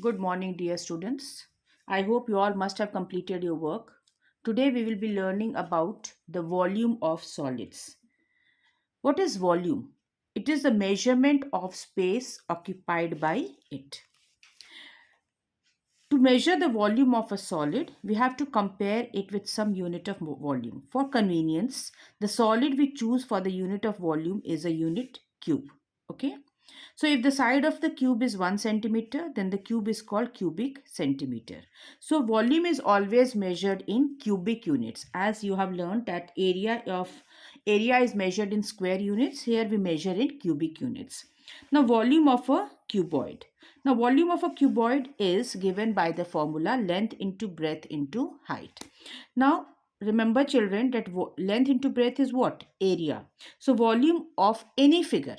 Good morning, dear students. I hope you all must have completed your work. Today we will be learning about the volume of solids. What is volume? It is the measurement of space occupied by it. To measure the volume of a solid, we have to compare it with some unit of volume. For convenience, the solid we choose for the unit of volume is a unit cube. Okay. So if the side of the cube is 1 centimeter, then the cube is called cubic centimeter. So volume is always measured in cubic units. As you have learned that area is measured in square units. Here we measure in cubic units. Now volume of a cuboid. Now volume of a cuboid is given by the formula length into breadth into height. Now remember children that length into breadth is what? Area. So volume of any figure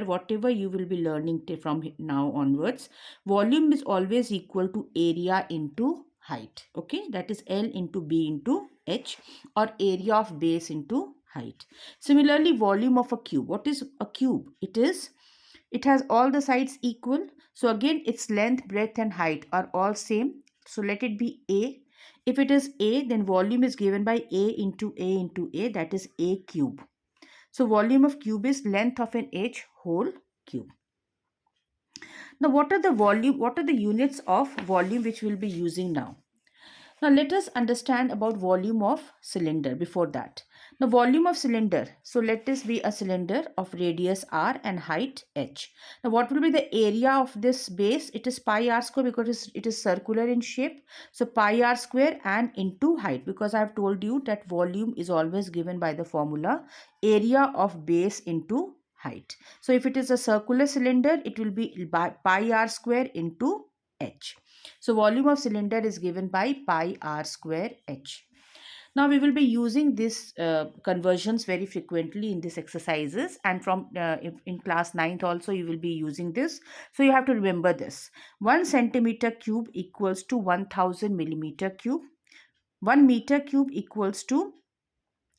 whatever you will be learning from now onwards, volume is always equal to area into height. Okay, that is L into B into H, or area of base into height. Similarly, volume of a cube. What is a cube? It has all the sides equal. So again, its length, breadth and height are all same. So let it be A. If it is A, then volume is given by A into A into A, that is A cube. So volume of cube is length of an edge whole cube. Now what are the units of volume which we'll be using now? Now let us understand about volume of cylinder before that. Now volume of cylinder. So let this be a cylinder of radius r and height h. Now what will be the area of this base? It is pi r square because it is circular in shape. So pi r square and into height, because I have told you that volume is always given by the formula area of base into height. So if it is a circular cylinder, it will be pi r square into h. So volume of cylinder is given by pi r square h. Now we will be using these conversions very frequently in these exercises, and from in class 9th also you will be using this. So you have to remember this. 1 centimeter cube equals to 1000 millimeter cube. 1 meter cube equals to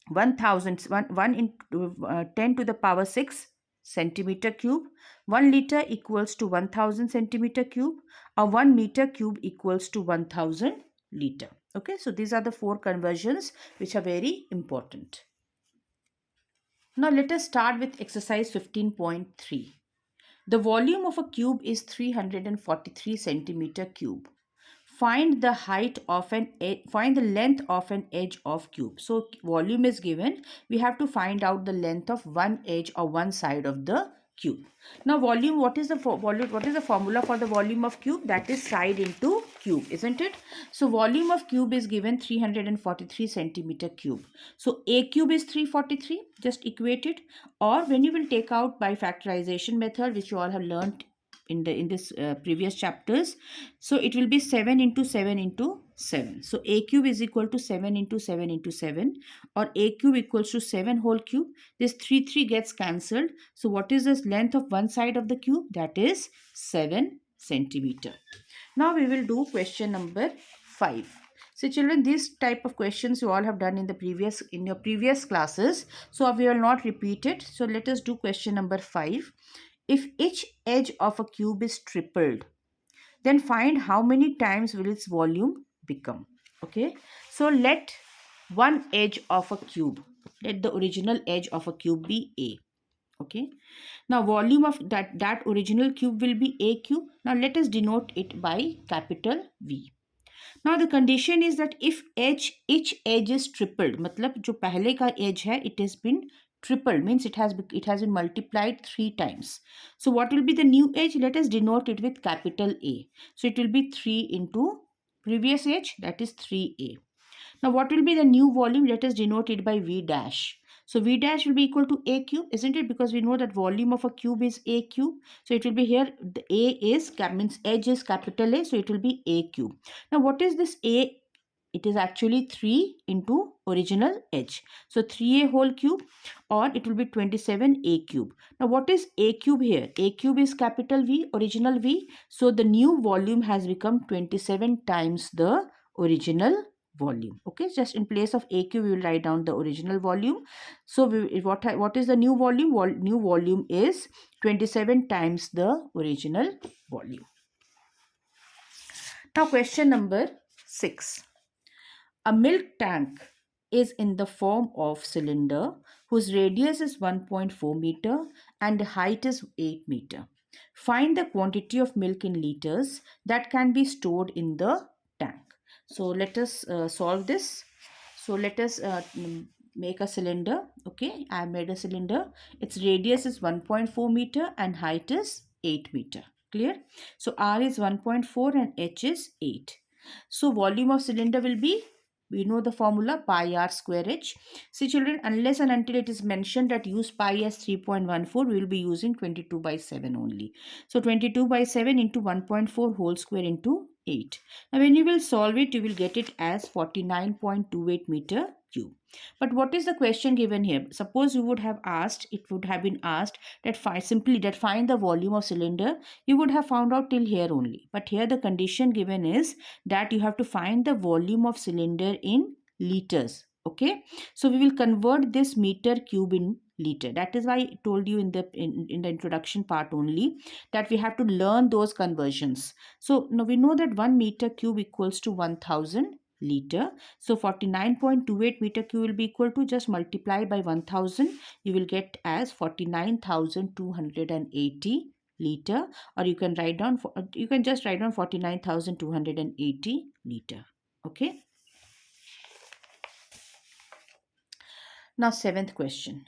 1000 1 into 10 to the power 6 centimeter cube. 1 liter equals to 1000 centimeter cube, or 1 meter cube equals to 1000 liter. Okay, so these are the four conversions which are very important. Now let us start with exercise 15.3. The volume of a cube is 343 centimeter cube. Find the find the length of an edge of cube. So volume is given. We have to find out the length of one edge or one side of the cube. Now volume, what is the formula for the volume of cube? That is side into cube, isn't it? So volume of cube is given 343 centimeter cube. So a cube is 343, just equate it. Or when you will take out by factorization method, which you all have learned in this previous chapters, so it will be 7 into 7 into 7. So a cube is equal to 7 into 7 into 7, or a cube equals to 7 whole cube. This 3 gets cancelled. So what is this length of one side of the cube? That is 7 centimeter. Now we will do question number 5. So children, this type of questions you all have done in your previous classes, so we will not repeat it. So let us do question number 5. If each edge of a cube is tripled, then find how many times will its volume become. Okay, so let one edge of a cube, let the original edge of a cube be A. Okay, now volume of that original cube will be A cube. Now let us denote it by capital V. Now the condition is that if each edge is tripled, मतलब जो पहले का edge है, it has been tripled, means it has been multiplied 3 times. So what will be the new edge? Let us denote it with capital A. So it will be 3 into previous edge, that is 3A. Now what will be the new volume? Let us denote it by V dash. So V dash will be equal to A cube, isn't it? Because we know that volume of a cube is A cube. So it will be here, the A is, means edge is capital A, so it will be A cube. Now what is this A? It is actually 3 into original edge. So 3A whole cube, or it will be 27A cube. Now what is A cube here? A cube is capital V, original V. So the new volume has become 27 times the original volume. Okay, just in place of A cube we will write down the original volume. So what is the new volume? New volume is 27 times the original volume. Now question number 6. A milk tank is in the form of cylinder whose radius is 1.4 meter and the height is 8 meter. Find the quantity of milk in liters that can be stored in the tank. So let us solve this. So let us make a cylinder. Okay, I have made a cylinder. Its radius is 1.4 meter and height is 8 meter. Clear? So R is 1.4 and H is 8. So volume of cylinder will be, we know the formula, pi r square h. See children, unless and until it is mentioned that use pi as 3.14, we will be using 22 by 7 only. So 22 by 7 into 1.4 whole square into 8. Now when you will solve it, you will get it as 49.28 meter cube. But what is the question given here? Suppose you would have asked, it would have been asked that find the volume of cylinder. You would have found out till here only. But here the condition given is that you have to find the volume of cylinder in liters. Okay, so we will convert this meter cube in liter. That is why I told you in the introduction part only that we have to learn those conversions. So now we know that 1 meter cube equals to 1000 liter. So 49.28 meter cube will be equal to, just multiply by 1000, you will get as 49,280 liter, or you can just write down 49,280 liter. Okay. Now 7th question.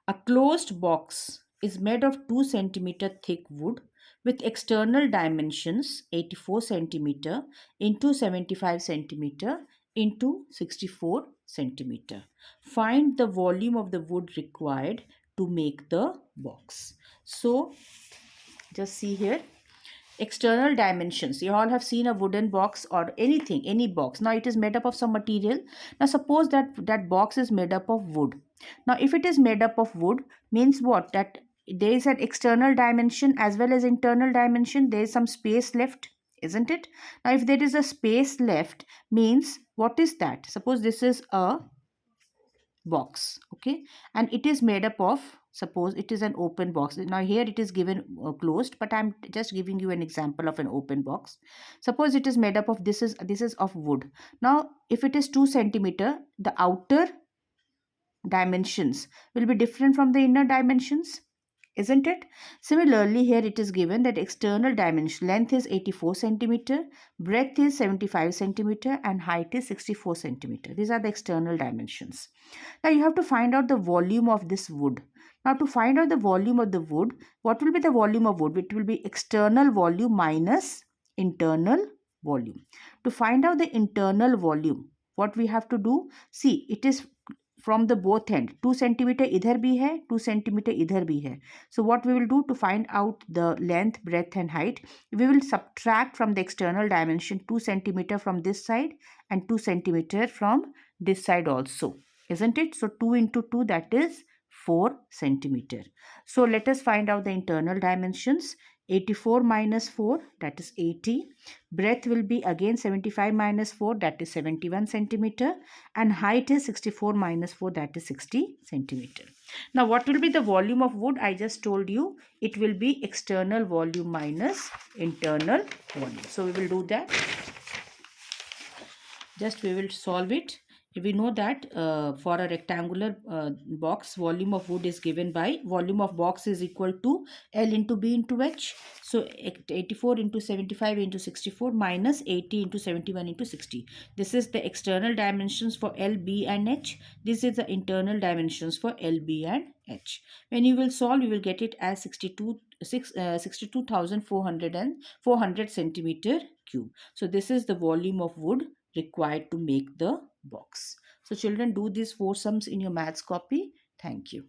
A closed box is made of 2 centimeter thick wood with external dimensions 84 centimeter into 75 centimeter into 64 centimeter. Find the volume of the wood required to make the box. So just see here, external dimensions. You all have seen a wooden box or anything, any box. Now it is made up of some material. Now suppose that box is made up of wood. Now if it is made up of wood, means what? That there is an external dimension as well as internal dimension. There is some space left, isn't it? Now if there is a space left, means what is that? Suppose this is a box, okay, and it is made up of, suppose it is an open box. Now here it is given closed, but I'm just giving you an example of an open box. Suppose it is made up of, this is of wood. Now if it is 2 centimeter, the outer dimensions will be different from the inner dimensions, isn't it? Similarly, here it is given that external dimension length is 84 centimeter, breadth is 75 centimeter, and height is 64 centimeter. These are the external dimensions. Now you have to find out the volume of this wood. Now to find out the volume of the wood, what will be the volume of wood? It will be external volume minus internal volume. To find out the internal volume, what we have to do? See, it is from the both end. 2 centimeter idhar bhi hai, 2 centimeter idhar bhi hai. So what we will do to find out the length, breadth and height, we will subtract from the external dimension 2 centimeter from this side and 2 centimeter from this side also, isn't it? So 2 into 2, that is 4 centimeter. So let us find out the internal dimensions. 84 minus 4, that is 80. Breadth will be again 75 minus 4, that is 71 centimeter, and height is 64 minus 4, that is 60 centimeter. Now what will be the volume of wood? I just told you it will be external volume minus internal volume. So we will do that. Just we will solve it. We know that for a rectangular box, volume of wood is given by, volume of box is equal to L into B into H. So 84 into 75 into 64 minus 80 into 71 into 60. This is the external dimensions for L, B and H. This is the internal dimensions for L, B and H. When you will solve, you will get it as 62,400 centimeter cube. So this is the volume of wood required to make the box. So children, do these 4 sums in your maths copy. Thank you.